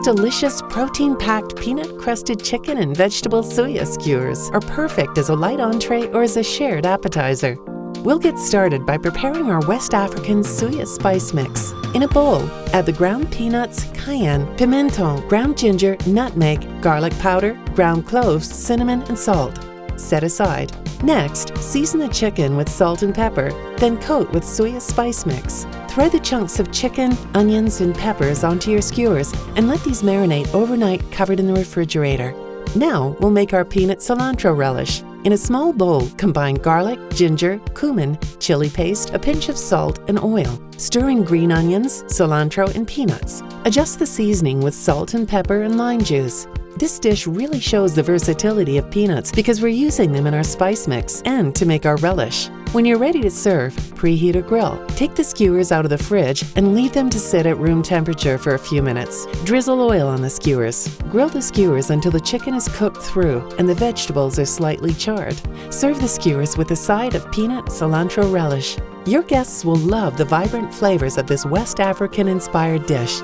delicious protein-packed peanut-crusted chicken and vegetable suya skewers are perfect as a light entree or as a shared appetizer. We'll get started by preparing our West African suya spice mix. In a bowl, add the ground peanuts, cayenne, pimenton, ground ginger, nutmeg, garlic powder, ground cloves, cinnamon, and salt. Set aside. Next, season the chicken with salt and pepper, then coat with suya spice mix. Throw the chunks of chicken, onions, and peppers onto your skewers and let these marinate overnight covered in the refrigerator. Now we'll make our peanut cilantro relish. In a small bowl, combine garlic, ginger, cumin, chili paste, a pinch of salt, and oil. Stir in green onions, cilantro, and peanuts. Adjust the seasoning with salt and pepper and lime juice. This dish really shows the versatility of peanuts because we're using them in our spice mix and to make our relish. When you're ready to serve, preheat or grill. Take the skewers out of the fridge and leave them to sit at room temperature for a few minutes. Drizzle oil on the skewers. Grill the skewers until the chicken is cooked through and the vegetables are slightly charred. Serve the skewers with a side of peanut cilantro relish. Your guests will love the vibrant flavors of this West African-inspired dish.